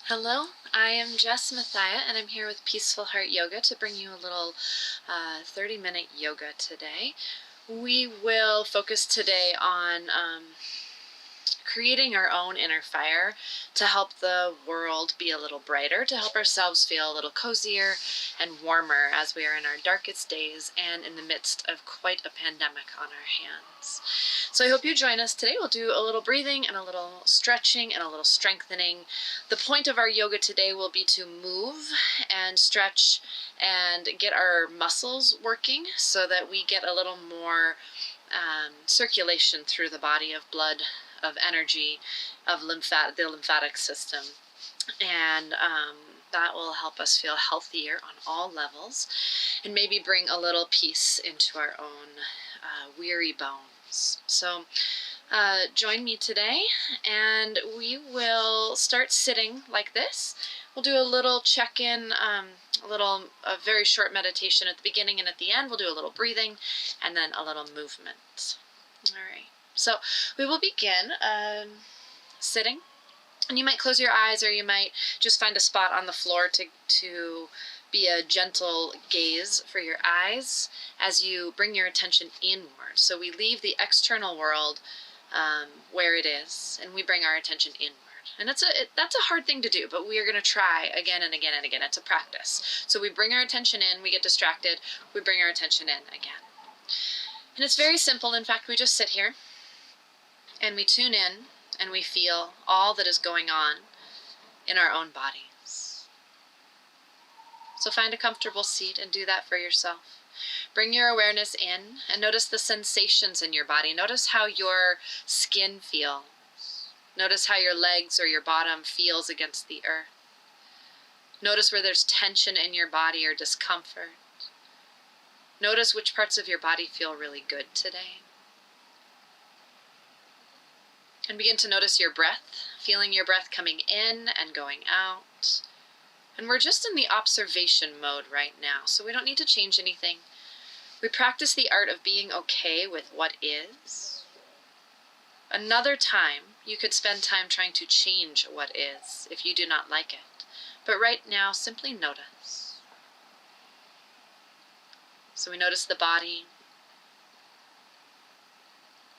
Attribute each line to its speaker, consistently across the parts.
Speaker 1: Hello, I am Jess Matthiae, and I'm here with Peaceful Heart Yoga to bring you a little 30-minute yoga today. We will focus today on creating our own inner fire to help the world be a little brighter, to help ourselves feel a little cozier and warmer as we are in our darkest days and in the midst of quite a pandemic on our hands. So I hope you join us today. We'll do a little breathing and a little stretching and a little strengthening. The point of our yoga today will be to move and stretch and get our muscles working so that we get a little more circulation through the body of blood, of energy, of the lymphatic system. And that will help us feel healthier on all levels and maybe bring a little peace into our own weary bones. So join me today, and we will start sitting like this. We'll do a little check-in, a very short meditation at the beginning and at the end. We'll do a little breathing and then a little movement. All right, so we will begin sitting, and you might close your eyes, or you might just find a spot on the floor to be a gentle gaze for your eyes as you bring your attention inward. So we leave the external world where it is, and we bring our attention inward. And that's a hard thing to do, but we are going to try again and again and again. It's a practice. So we bring our attention in, we get distracted, we bring our attention in again. And it's very simple. In fact, we just sit here and we tune in and we feel all that is going on in our own bodies. So find a comfortable seat and do that for yourself. Bring your awareness in and notice the sensations in your body. Notice how your skin feels. Notice how your legs or your bottom feels against the earth. Notice where there's tension in your body or discomfort. Notice which parts of your body feel really good today. And begin to notice your breath, feeling your breath coming in and going out. And we're just in the observation mode right now, so we don't need to change anything. We practice the art of being okay with what is. Another time, you could spend time trying to change what is if you do not like it. But right now, simply notice. So we notice the body.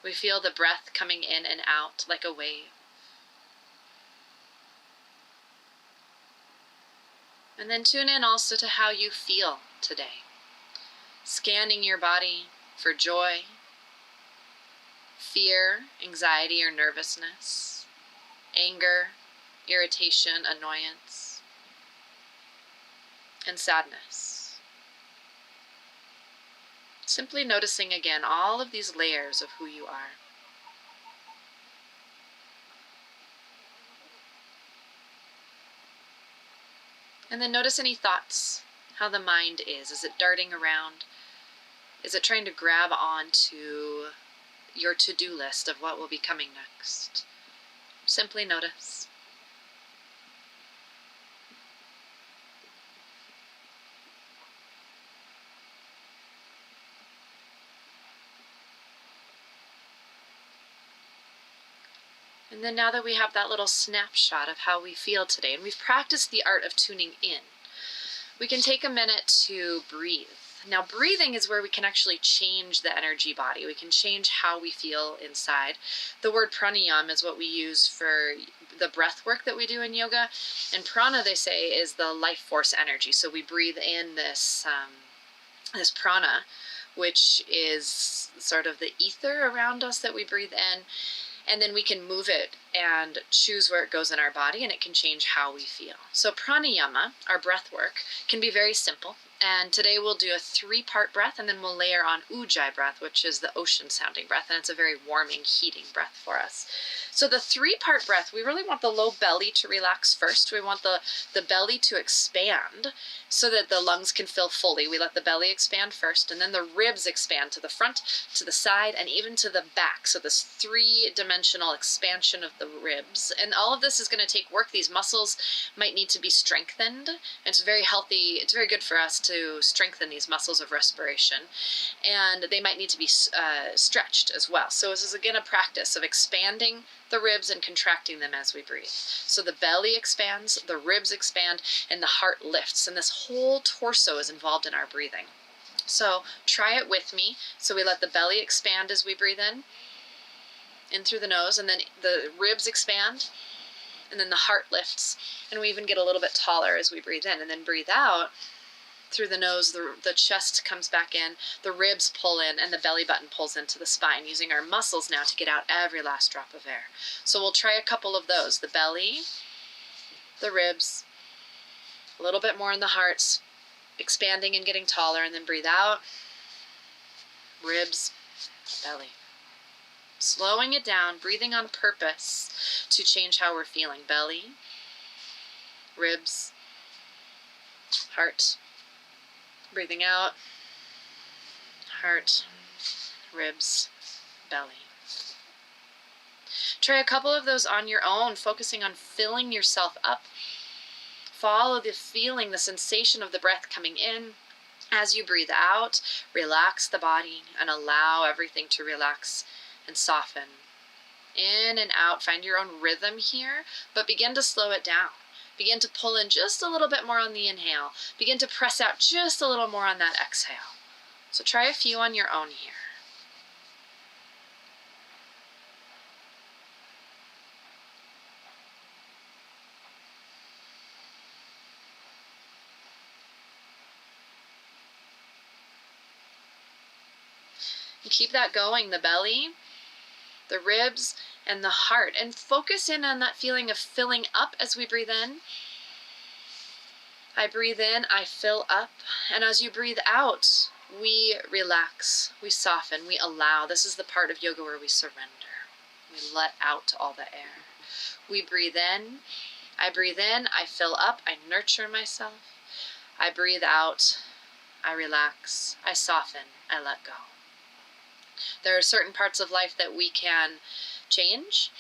Speaker 1: We feel the breath coming in and out like a wave. And then tune in also to how you feel today. Scanning your body for joy, fear, anxiety or nervousness, anger, irritation, annoyance, and sadness. Simply noticing again all of these layers of who you are. And then notice any thoughts, how the mind is. Is it darting around? Is it trying to grab onto your to-do list of what will be coming next? Simply notice. And then now that we have that little snapshot of how we feel today, and we've practiced the art of tuning in, we can take a minute to breathe. Now, breathing is where we can actually change the energy body. We can change how we feel inside. The word pranayama is what we use for the breath work that we do in yoga. And prana, they say, is the life force energy. So we breathe in this prana, which is sort of the ether around us that we breathe in. And then we can move it and choose where it goes in our body, and it can change how we feel. So pranayama, our breath work, can be very simple. And today we'll do a 3-part breath, and then we'll layer on ujjayi breath, which is the ocean-sounding breath, and it's a very warming, heating breath for us. So the 3-part breath, we really want the low belly to relax first. We want the belly to expand so that the lungs can fill fully. We let the belly expand first, and then the ribs expand to the front, to the side, and even to the back. So this 3-dimensional expansion of the ribs. And all of this is going to take work. These muscles might need to be strengthened. It's very healthy. It's very good for us to strengthen these muscles of respiration, and they might need to be stretched as well. So this is again a practice of expanding the ribs and contracting them as we breathe. So the belly expands, the ribs expand, and the heart lifts, and this whole torso is involved in our breathing. So try it with me. So we let the belly expand as we breathe in through the nose, and then the ribs expand, and then the heart lifts, and we even get a little bit taller as we breathe in, and then breathe out. Through the nose, the chest comes back in, the ribs pull in, and the belly button pulls into the spine, using our muscles now to get out every last drop of air. So we'll try a couple of those. The belly, the ribs, a little bit more in the hearts, expanding and getting taller, and then breathe out, ribs, belly. Slowing it down, breathing on purpose to change how we're feeling. Belly, ribs, heart. Breathing out, heart, ribs, belly. Try a couple of those on your own, focusing on filling yourself up. Follow the feeling, the sensation of the breath coming in. As you breathe out, relax the body and allow everything to relax and soften. In and out, find your own rhythm here, but begin to slow it down. Begin to pull in just a little bit more on the inhale. Begin to press out just a little more on that exhale. So try a few on your own here. And keep that going, the belly, the ribs, and the heart. And focus in on that feeling of filling up as we breathe in. I breathe in, I fill up. And as you breathe out, we relax, we soften, we allow. This is the part of yoga where we surrender. We let out all the air. We breathe in, I fill up, I nurture myself. I breathe out, I relax, I soften, I let go. There are certain parts of life that we can change,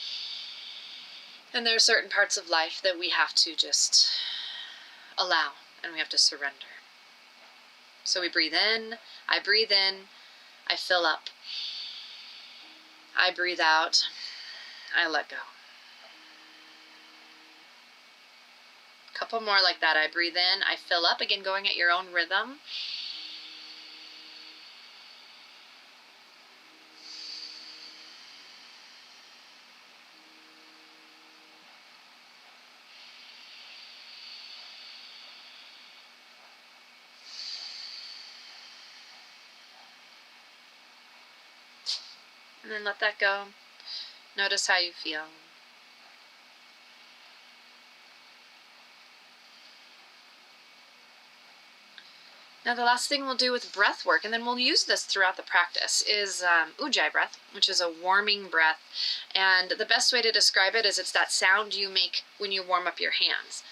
Speaker 1: and there are certain parts of life that we have to just allow, and we have to surrender. So we breathe in, I fill up. I breathe out, I let go. A couple more like that. I breathe in, I fill up, again going at your own rhythm. And then let that go. Notice how you feel. Now the last thing we'll do with breath work, and then we'll use this throughout the practice, is ujjayi breath, which is a warming breath. And the best way to describe it is it's that sound you make when you warm up your hands.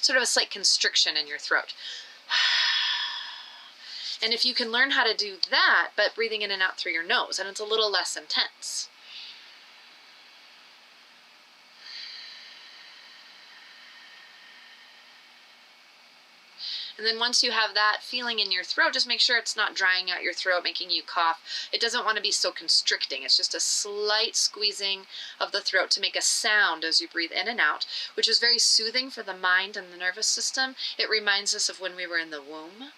Speaker 1: Sort of a slight constriction in your throat. And if you can learn how to do that, but breathing in and out through your nose, and it's a little less intense. And then once you have that feeling in your throat, just make sure it's not drying out your throat, making you cough. It doesn't want to be so constricting. It's just a slight squeezing of the throat to make a sound as you breathe in and out, which is very soothing for the mind and the nervous system. It reminds us of when we were in the womb.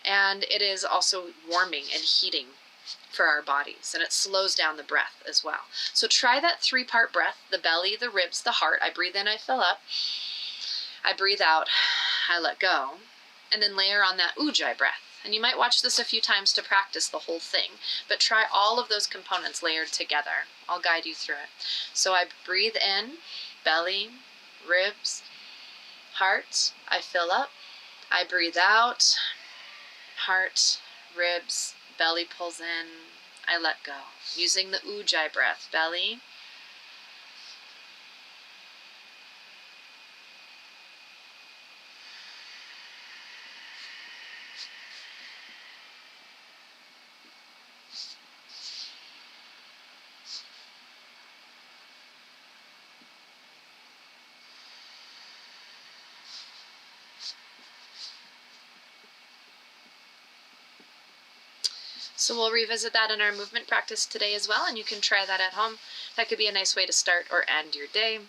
Speaker 1: And it is also warming and heating for our bodies, and it slows down the breath as well. So try that 3-part breath, the belly, the ribs, the heart. I breathe in, I fill up. I breathe out, I let go. And then layer on that ujjayi breath. And you might watch this a few times to practice the whole thing, but try all of those components layered together. I'll guide you through it. So I breathe in, belly, ribs, heart. I fill up. I breathe out, heart, ribs, belly pulls in, I let go. Using the ujjayi breath, belly, So we'll revisit that in our movement practice today as well, and you can try that at home. That could be a nice way to start or end your day.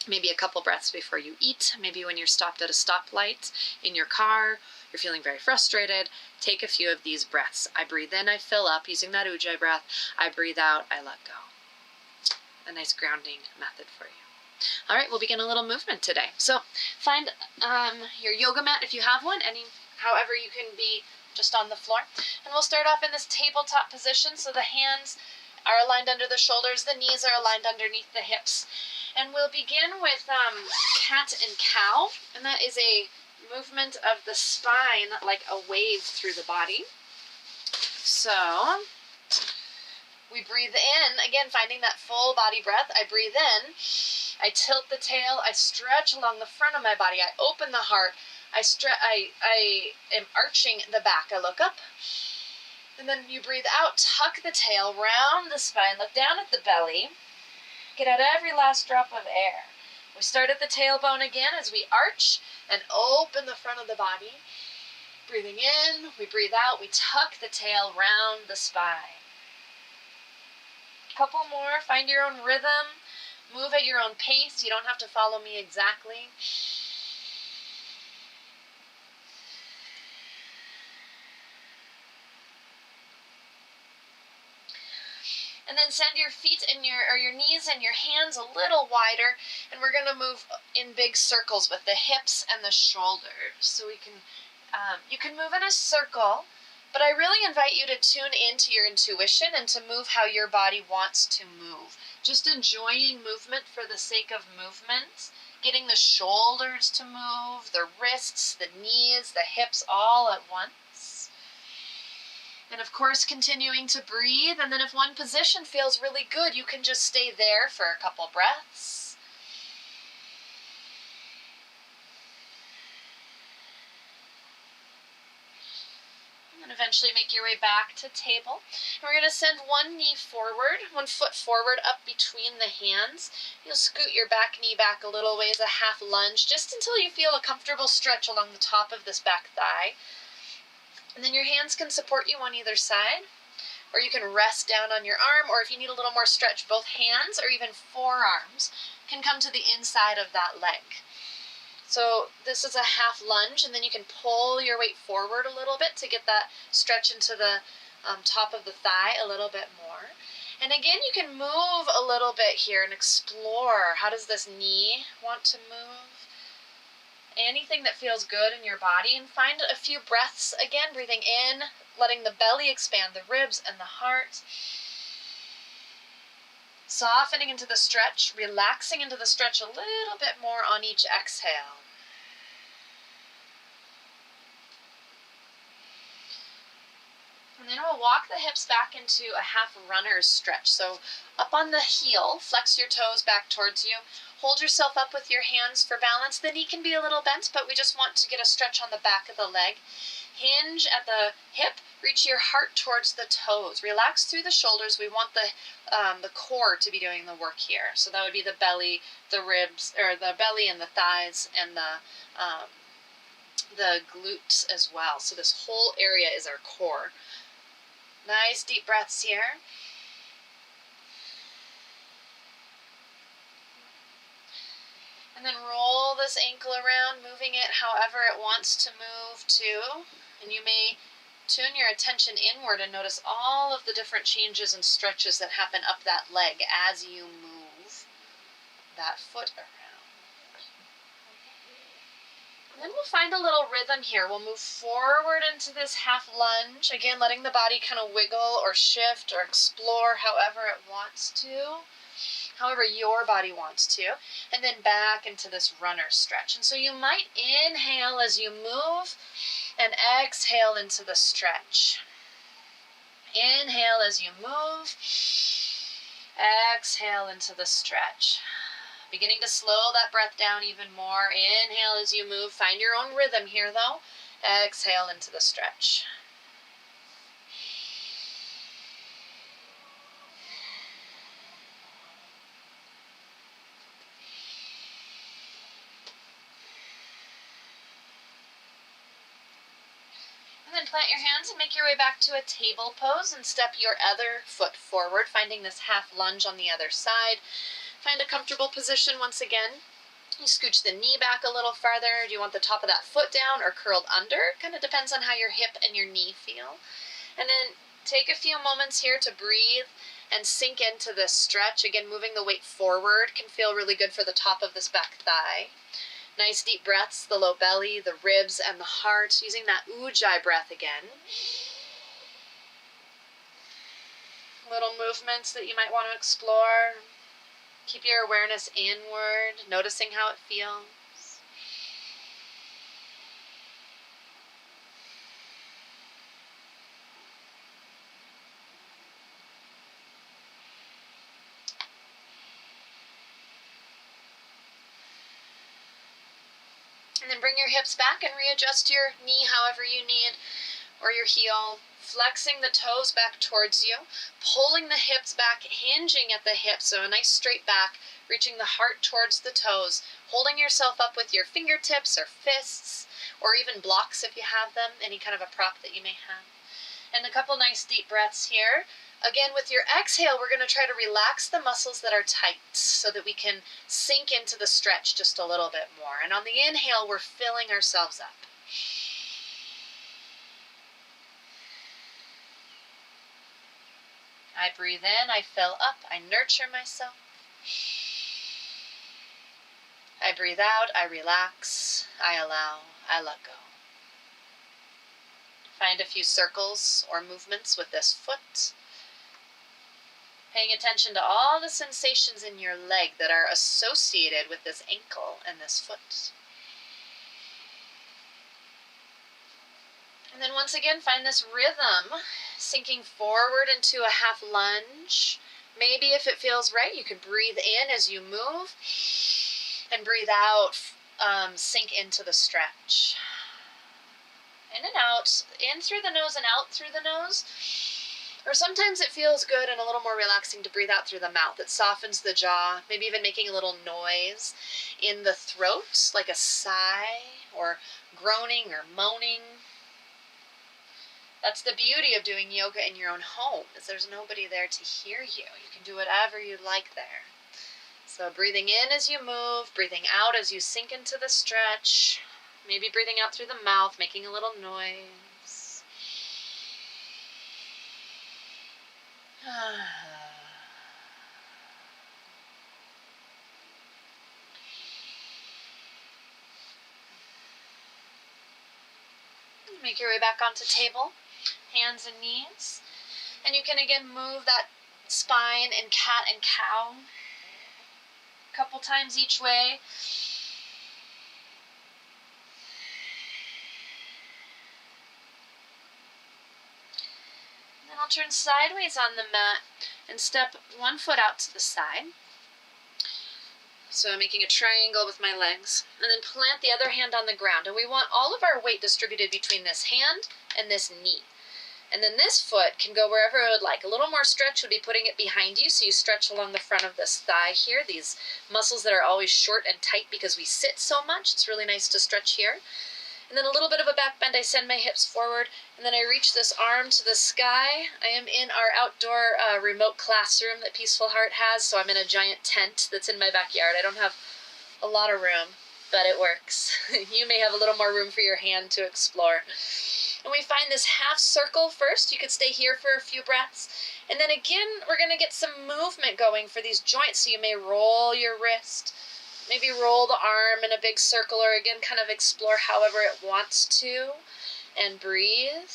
Speaker 1: Maybe a couple breaths before you eat, maybe when you're stopped at a stoplight, in your car, you're feeling very frustrated, take a few of these breaths. I breathe in, I fill up using that Ujjayi breath. I breathe out, I let go. A nice grounding method for you. All right, we'll begin a little movement today. So find your yoga mat if you have one, however you can be just on the floor. And we'll start off in this tabletop position, so the hands are aligned under the shoulders, the knees are aligned underneath the hips. And we'll begin with cat and cow, and that is a movement of the spine like a wave through the body. So we breathe in, again finding that full body breath. I breathe in, I tilt the tail, I stretch along the front of my body, I open the heart, I am arching the back, I look up. And then you breathe out, tuck the tail, round the spine, look down at the belly, get out every last drop of air. We start at the tailbone again as we arch and open the front of the body. Breathing in, we breathe out, we tuck the tail, round the spine. Couple more, find your own rhythm, move at your own pace, you don't have to follow me exactly. And then send your feet and your knees and your hands a little wider, and we're going to move in big circles with the hips and the shoulders. So we can, you can move in a circle, but I really invite you to tune into your intuition and to move how your body wants to move. Just enjoying movement for the sake of movement, getting the shoulders to move, the wrists, the knees, the hips all at once. And of course, continuing to breathe, and then if one position feels really good, you can just stay there for a couple breaths. And then eventually make your way back to table. And we're going to send one knee forward, one foot forward up between the hands. You'll scoot your back knee back a little ways, a half lunge, just until you feel a comfortable stretch along the top of this back thigh. And then your hands can support you on either side, or you can rest down on your arm, or if you need a little more stretch, both hands or even forearms can come to the inside of that leg. So this is a half lunge, and then you can pull your weight forward a little bit to get that stretch into the top of the thigh a little bit more. And again, you can move a little bit here and explore. How does this knee want to move? Anything that feels good in your body, and find a few breaths again, breathing in, letting the belly expand, the ribs and the heart. Softening into the stretch, relaxing into the stretch a little bit more on each exhale. And then we'll walk the hips back into a half runner's stretch. So up on the heel, flex your toes back towards you. Hold yourself up with your hands for balance. The knee can be a little bent, but we just want to get a stretch on the back of the leg. Hinge at the hip, reach your heart towards the toes. Relax through the shoulders. We want the core to be doing the work here. So that would be the belly, the ribs, or the belly and the thighs, and the glutes as well. So this whole area is our core. Nice deep breaths here. And then roll this ankle around, moving it however it wants to move to. And you may tune your attention inward and notice all of the different changes and stretches that happen up that leg as you move that foot around. And then we'll find a little rhythm here. We'll move forward into this half lunge. Again, letting the body kind of wiggle or shift or explore however it wants to. However your body wants to, and then back into this runner stretch. And so you might inhale as you move and exhale into the stretch. Inhale as you move, exhale into the stretch. Beginning to slow that breath down even more. Inhale as you move. Find your own rhythm here though. Exhale into the stretch. And then plant plant your hands and make your way back to a table pose and step your other foot forward, finding this half lunge on the other side. Find a comfortable position once again. You scooch the knee back a little farther. Do you want the top of that foot down or curled under? Kind of depends on how your hip and your knee feel. And then take a few moments here to breathe and sink into this stretch. Again, moving the weight forward can feel really good for the top of this back thigh. Nice deep breaths, the low belly, the ribs, and the heart. Using that ujjayi breath again. Little movements that you might want to explore. Keep your awareness inward, noticing how it feels. And then bring your hips back and readjust your knee however you need, or your heel. Flexing the toes back towards you, pulling the hips back, hinging at the hips, so a nice straight back, reaching the heart towards the toes, holding yourself up with your fingertips or fists, or even blocks if you have them, any kind of a prop that you may have. And a couple nice deep breaths here. Again, with your exhale, we're going to try to relax the muscles that are tight so that we can sink into the stretch just a little bit more. And on the inhale, we're filling ourselves up. I breathe in, I fill up, I nurture myself. I breathe out, I relax, I allow, I let go. Find a few circles or movements with this foot. Paying attention to all the sensations in your leg that are associated with this ankle and this foot. And then once again, find this rhythm, sinking forward into a half lunge. Maybe if it feels right, you could breathe in as you move and breathe out, sink into the stretch. In and out, in through the nose and out through the nose. Or sometimes it feels good and a little more relaxing to breathe out through the mouth. It softens the jaw, maybe even making a little noise in the throat, like a sigh or groaning or moaning. That's the beauty of doing yoga in your own home, is there's nobody there to hear you. You can do whatever you like there. So breathing in as you move, breathing out as you sink into the stretch, maybe breathing out through the mouth, making a little noise. Make your way back onto table. Hands and knees, and you can again move that spine in cat and cow a couple times each way. And then I'll turn sideways on the mat and step one foot out to the side. So I'm making a triangle with my legs, and then plant the other hand on the ground, and we want all of our weight distributed between this hand and this knee. And then this foot can go wherever it would like. A little more stretch would be putting it behind you, so you stretch along the front of this thigh here, these muscles that are always short and tight because we sit so much. It's really nice to stretch here. And then a little bit of a back bend, I send my hips forward, and then I reach this arm to the sky. I am in our outdoor remote classroom that Peaceful Heart has, so I'm in a giant tent that's in my backyard. I don't have a lot of room, but it works. You may have a little more room for your hand to explore. And we find this half circle first. You could stay here for a few breaths. And then again, we're going to get some movement going for these joints. So you may roll your wrist, maybe roll the arm in a big circle, or again, kind of explore however it wants to, and breathe.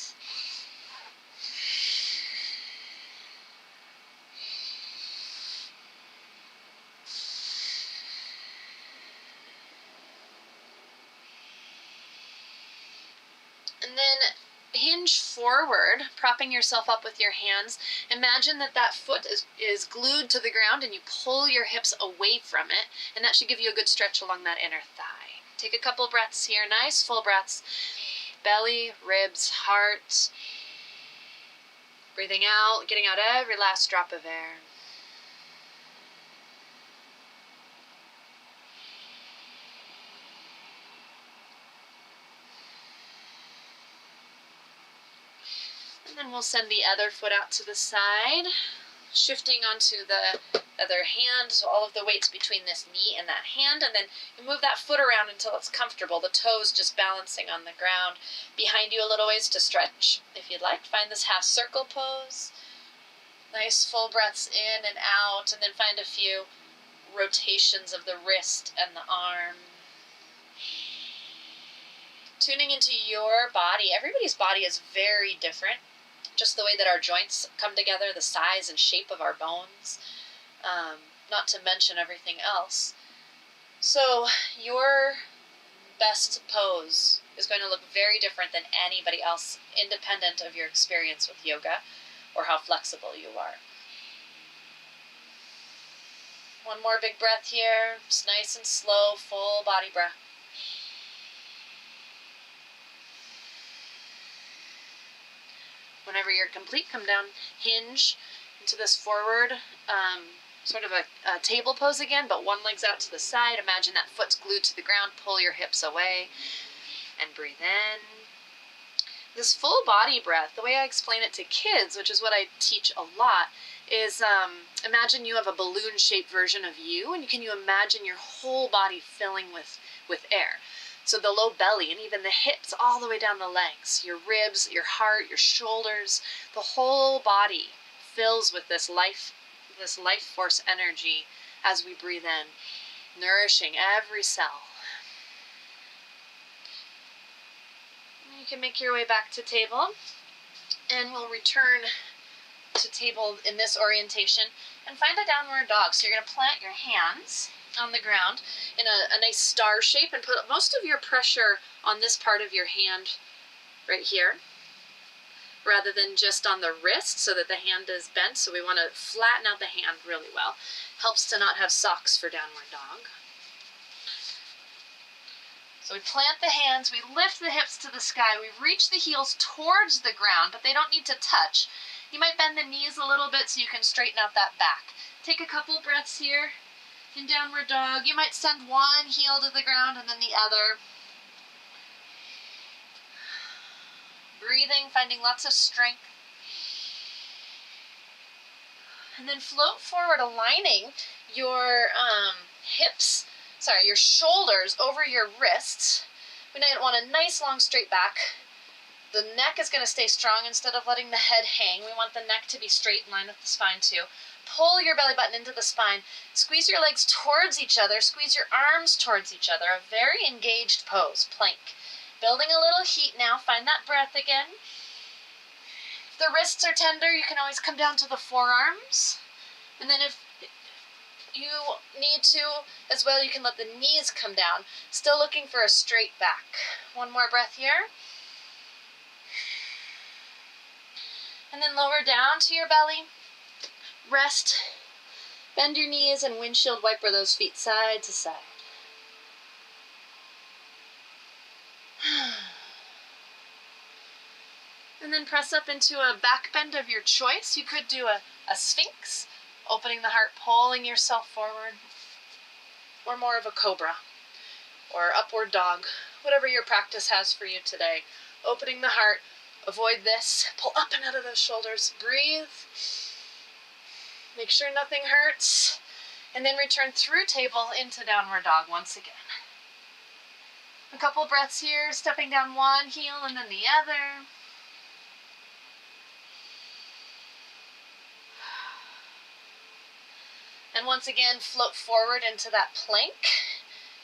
Speaker 1: And then hinge forward, propping yourself up with your hands. Imagine that that foot is glued to the ground and you pull your hips away from it, and that should give you a good stretch along that inner thigh. Take a couple breaths here, nice full breaths. Belly, ribs, heart. Breathing out, getting out every last drop of air. And then we'll send the other foot out to the side, shifting onto the other hand, so all of the weight's between this knee and that hand, and then you move that foot around until it's comfortable, the toes just balancing on the ground. Behind you a little ways to stretch if you'd like. Find this half circle pose. Nice full breaths in and out, and then find a few rotations of the wrist and the arm. Tuning into your body. Everybody's body is very different. Just the way that our joints come together, the size and shape of our bones, not to mention everything else. So your best pose is going to look very different than anybody else, independent of your experience with yoga or how flexible you are. One more big breath here, just nice and slow, full body breath. Whenever you're complete, come down, hinge into this forward, sort of a table pose again, but one leg's out to the side. Imagine that foot's glued to the ground. Pull your hips away and breathe in. This full body breath, the way I explain it to kids, which is what I teach a lot, is imagine you have a balloon-shaped version of you, and can you imagine your whole body filling with air? So the low belly and even the hips all the way down the legs, your ribs, your heart, your shoulders, the whole body fills with this life force energy as we breathe in, nourishing every cell. You can make your way back to table, and we'll return to table in this orientation and find a downward dog. So you're going to plant your hands on the ground in a nice star shape and put most of your pressure on this part of your hand right here, rather than just on the wrist so that the hand is bent. So we want to flatten out the hand really well. Helps to not have socks for downward dog. So we plant the hands, we lift the hips to the sky, we reach the heels towards the ground, but they don't need to touch. You might bend the knees a little bit so you can straighten out that back. Take a couple breaths here in downward dog. You might send one heel to the ground and then the other. Breathing, finding lots of strength. And then float forward, aligning your your shoulders over your wrists. We want a nice long straight back. The neck is going to stay strong instead of letting the head hang. We want the neck to be straight in line with the spine too. Pull your belly button into the spine. Squeeze your legs towards each other. Squeeze your arms towards each other. A very engaged pose, plank. Building a little heat now. Find that breath again. If the wrists are tender, you can always come down to the forearms. And then if you need to as well, you can let the knees come down. Still looking for a straight back. One more breath here. And then lower down to your belly. Rest. Bend your knees and windshield wiper those feet side to side. And then press up into a back bend of your choice. You could do a sphinx, opening the heart, pulling yourself forward, or more of a cobra, or upward dog, whatever your practice has for you today. Opening the heart, avoid this, pull up and out of those shoulders, breathe, make sure nothing hurts, and then return through table into downward dog once again. A couple breaths here, stepping down one heel and then the other. And once again, float forward into that plank.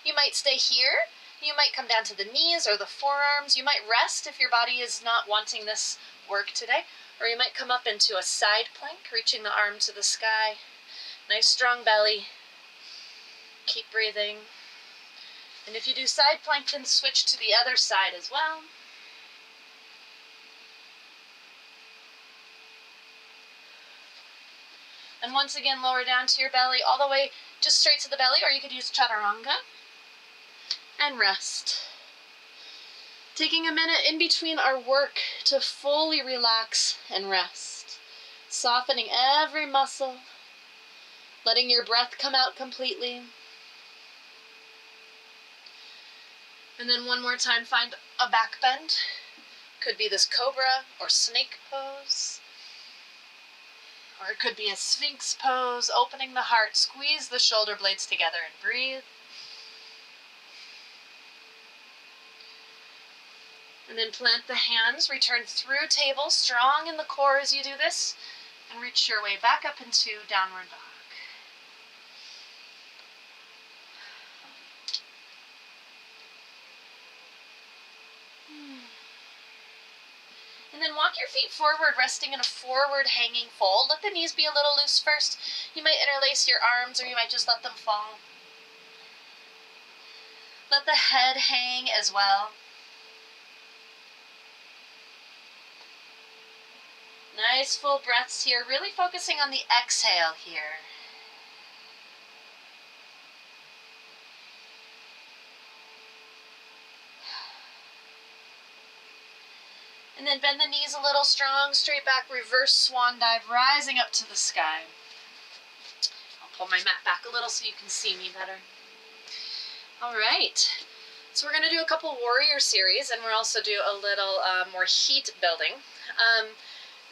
Speaker 1: You might stay here. You might come down to the knees or the forearms. You might rest if your body is not wanting this work today. Or you might come up into a side plank, reaching the arm to the sky. Nice strong belly. Keep breathing. And if you do side plank, then switch to the other side as well. And once again, lower down to your belly, all the way just straight to the belly, or you could use chaturanga. And rest. Taking a minute in between our work to fully relax and rest. Softening every muscle. Letting your breath come out completely. And then one more time, find a back bend. Could be this cobra or snake pose. Or it could be a sphinx pose, opening the heart, squeeze the shoulder blades together and breathe. And then plant the hands, return through table, strong in the core as you do this, and reach your way back up into downward dog. And then walk your feet forward, resting in a forward hanging fold. Let the knees be a little loose first. You might interlace your arms, or you might just let them fall. Let the head hang as well. Nice full breaths here, really focusing on the exhale here. And then bend the knees a little, strong, straight back, reverse swan dive, rising up to the sky. I'll pull my mat back a little so you can see me better. All right, so we're gonna do a couple warrior series, and we'll also do a little more heat building.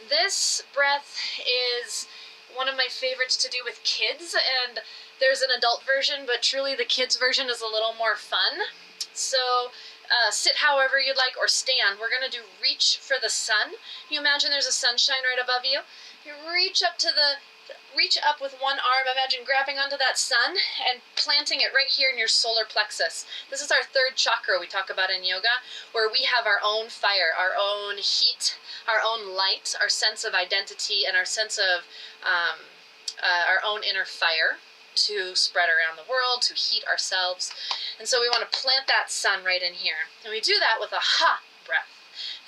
Speaker 1: This breath is one of my favorites to do with kids, and there's an adult version, but truly the kids version is a little more fun. So sit however you'd like or stand. We're gonna do reach for the sun. You imagine there's a sunshine right above you. You reach up with one arm, imagine grabbing onto that sun and planting it right here in your solar plexus. This is our third chakra we talk about in yoga, where we have our own fire, our own heat, our own light, our sense of identity, and our sense of our own inner fire to spread around the world, to heat ourselves. And so we want to plant that sun right in here. And we do that with a ha breath.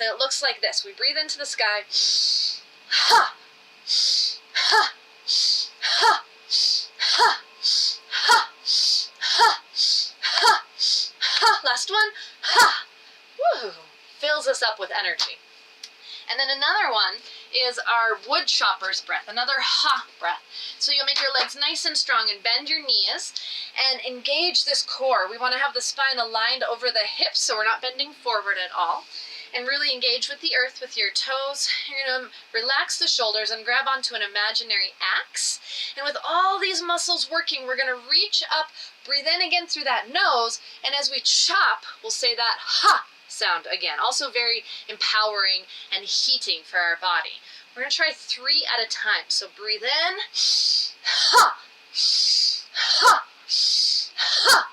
Speaker 1: And it looks like this. We breathe into the sky. Ha! Ha! Ha! Ha! Ha! Ha! Ha! Ha! Last one. Ha! Woo! Fills us up with energy. And then another one is our wood chopper's breath, another ha breath. So you'll make your legs nice and strong and bend your knees and engage this core. We want to have the spine aligned over the hips so we're not bending forward at all. And really engage with the earth with your toes. You're going to relax the shoulders and grab onto an imaginary axe. And with all these muscles working, we're going to reach up, breathe in again through that nose, and as we chop, we'll say that ha sound again. Also very empowering and heating for our body. We're going to try 3 at a time. So breathe in. Ha! Ha! Ha!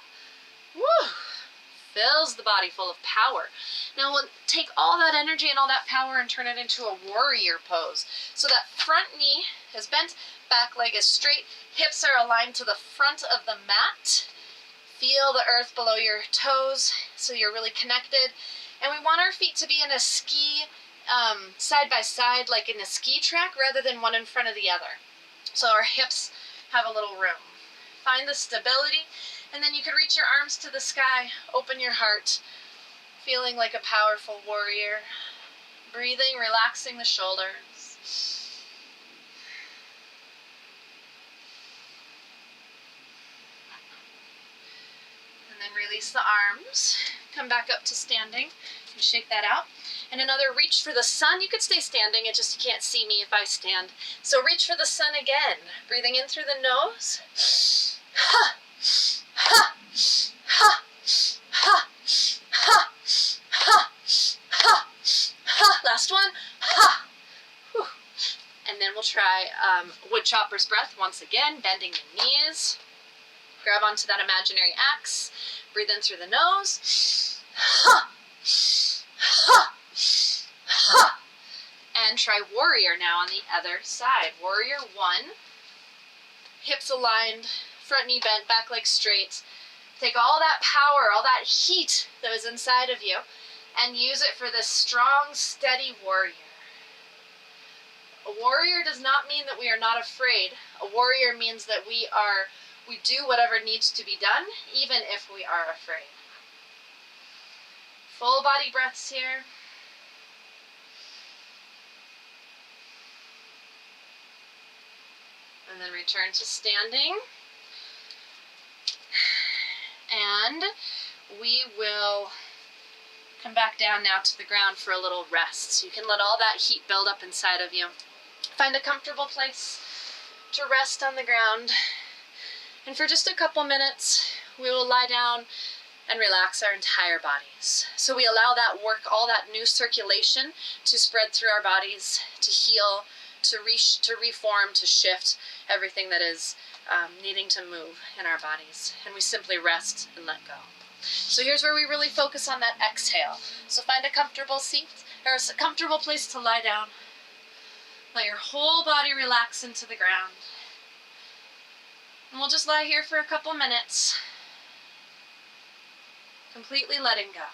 Speaker 1: Woo! Fills the body full of power. Now we'll take all that energy and all that power and turn it into a warrior pose. So that front knee is bent, back leg is straight, hips are aligned to the front of the mat. Feel the earth below your toes so you're really connected. And we want our feet to be in a ski side by side, like in a ski track, rather than one in front of the other. So our hips have a little room. Find the stability, and then you can reach your arms to the sky, open your heart, feeling like a powerful warrior. Breathing, relaxing the shoulders. And then release the arms. Come back up to standing and shake that out. And another reach for the sun. You could stay standing, it just you can't see me if I stand. So reach for the sun again. Breathing in through the nose. Ha! Ha! Ha! Ha! Ha! Ha! Ha! Ha! Last one. Ha! Whew. And then we'll try wood chopper's breath once again, bending the knees. Grab onto that imaginary axe. Breathe in through the nose. Ha! Ha! Ha! And try warrior now on the other side. Warrior 1. Hips aligned, front knee bent, back leg straight. Take all that power, all that heat that was inside of you, and use it for this strong, steady warrior. A warrior does not mean that we are not afraid. A warrior means that we do whatever needs to be done, even if we are afraid. Full body breaths here. And then return to standing. And we will And back down now to the ground for a little rest. So you can let all that heat build up inside of you. Find a comfortable place to rest on the ground. And for just a couple minutes, we will lie down and relax our entire bodies. So we allow that work, all that new circulation to spread through our bodies, to heal, to reform, to shift everything that is needing to move in our bodies. And we simply rest and let go. So here's where we really focus on that exhale. So find a comfortable seat or a comfortable place to lie down. Let your whole body relax into the ground. And we'll just lie here for a couple minutes, completely letting go.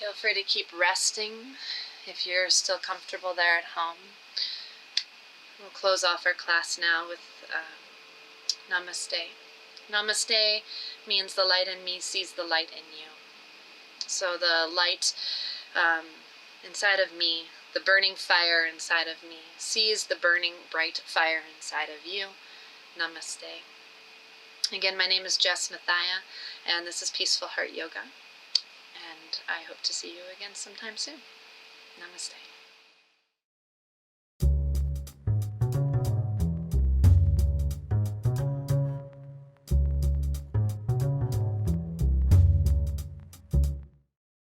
Speaker 1: Feel free to keep resting if you're still comfortable there at home. We'll close off our class now with Namaste. Namaste means the light in me sees the light in you. So the light inside of me, the burning fire inside of me, sees the burning bright fire inside of you. Namaste. Again, my name is Jess Matthiae, and this is Peaceful Heart Yoga. And I hope to see you again sometime soon. Namaste.